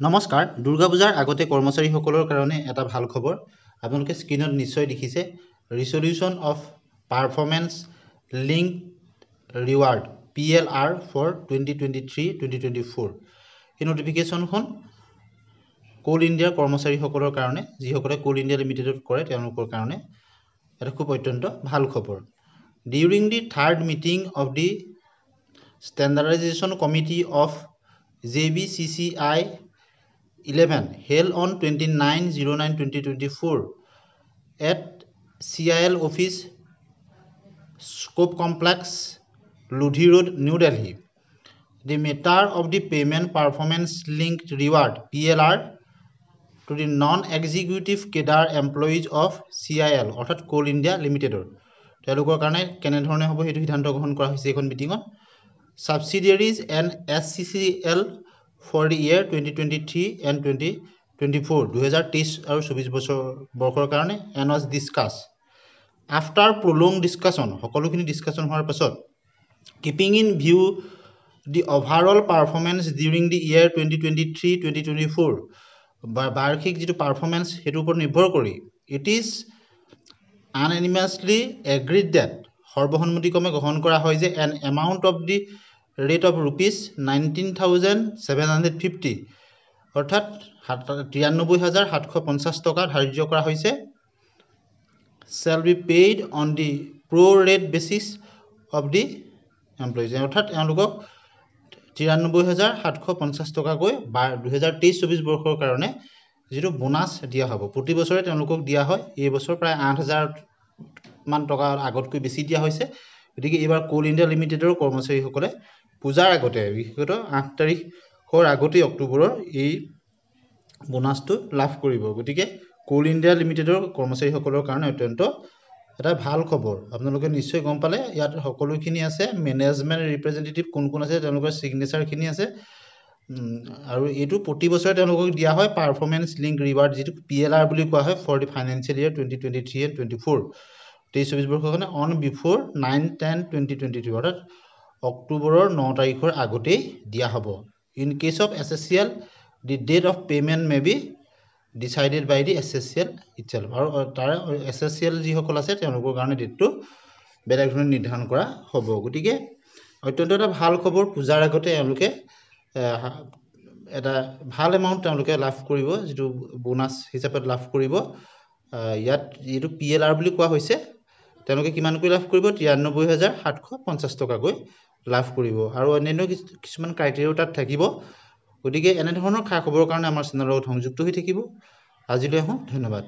নমস্কাৰ দুৰ্গা পূজাৰ আগতে কৰ্মচাৰীসকলৰ কাৰণে এটা ভাল খবৰ আপোনালোকে স্ক্ৰীনত নিশ্চয় দেখিছে resolution of performance link reward PLR for 2023-2024 এই নটিফিকেশ্যনখন কোল ইণ্ডিয়াৰ কৰ্মচাৰীসকলৰ কাৰণে যিসকলে কোল ইণ্ডিয়া লিমিটেডত কৰে তেওঁলোকৰ কাৰণে এটা খুব অত্যন্ত ভাল খবৰ during the third meeting of the standardisation committee of JBCCI 11 held on 29/09/2024 at CIL office Scope Complex Ludhi Road New Delhi the matter of the payment performance linked reward PLR to the non-executive cadre employees of CIL অৰ্থাৎ Coal India লিমিটেডৰ তেওঁলোকৰ কাৰণে কেনে ধৰণে হ'ব হেতু সিদ্ধান্ত গ্ৰহণ কৰা হৈছে এখন মিটিঙত subsidiaries and SCCL for the year 2023 and 2024 2023 আৰু 24 বৰ্ষৰ কাৰণে and was discussed after prolonged discussion সকলোখিনি ডিসকাশন হোৱাৰ পাছত keeping in view the overall performance during the year 2023-2024 বাৰ্ষিক যেটো পাৰফৰম্যান্স হেতুৰ ওপৰত নিৰ্ভৰ কৰি it is unanimously agreed that সৰ্বসন্মতিক্ৰমে গ্ৰহণ কৰা হয় যে an amount of the rate of rupees 19,750 অৰ্থাৎ 93,750 টকা ধাৰ্য কৰা হৈছে shall be paid on the pro rate basis of the employees অৰ্থাৎ তেওঁলোকক 93,750 টকা গৈ 2023-24 বৰ্ষৰ কাৰণে যেটো বোনাস দিয়া হ'ব প্ৰতি বছৰে তেওঁলোকক দিয়া হয় এই বছৰ প্ৰায় 8,000 মান টকা আগতকৈ বেছি দিয়া হৈছে গতিকে এবাৰ কোল ইণ্ডিয়া লিমিটেডৰ কৰ্মচাৰীসকলে পূজাৰ আগতে বিশেষত 8 তাৰিখৰ আগতে অক্টোবৰৰ এই বোনাসটো লাভ কৰিব গতিকে কোল ইণ্ডিয়া লিমিটেডৰ কৰ্মচাৰীসকলৰ কাৰণে অত্যন্ত এটা ভাল খবৰ আপোনালোকে নিশ্চয় গম পালে ইয়াত সকলোখিনি আছে মেনেজমেন্ট ৰিপ্ৰেজেন্টেটিভ কোন কোন আছে তেওঁলোকৰ সিগনেচাৰ খিনি আছে আৰু এটো প্ৰতি বছৰে তেওঁলোকক দিয়া হয় পাৰফৰম্যান্স লিংক ৰিৱাৰ্ড যেটো PLR বুলি কোৱা হয় for the financial year 2023 and 24 23-24 বৰ্ষৰ কাৰণে অন বিফৰ 9/10/2023 অৰ্থাৎ অক্টোবৰৰ 9 তাৰিখৰ আগতে দিয়া হ'ব in case of SSCL the date of payment may be decided by the SSCL itself আৰু তাৰ SSCL যি সকল আছে তেওঁলোকৰ কাৰণে ডেটটো বেলেগ ধৰণে নিৰ্ধাৰণ কৰা হ'ব গতিকে অত্যন্ত এটা ভাল খবৰ পূজাৰ আগতে তেওঁলোকে এটা ভাল এমাউন্ট তেওঁলোকে লাভ কৰিব যেটো বোনাস হিচাপে লাভ কৰিব ইয়াত যেটো PLR বুলি কোৱা হৈছে তেওঁলোকে কিমান কৈ লাভ কৰিব 93,750 টকা গৈ লাভ কৰিব আৰু অন্যান্য কিছুমান ক্ৰাইটেৰিয়া তাত থাকিব গতিকে এনে ধৰণৰ খা খবৰৰ কাৰণে আমাৰ চেনেলৰ লগত সংযুক্ত হৈ থাকিব আজিলৈ ধন্যবাদ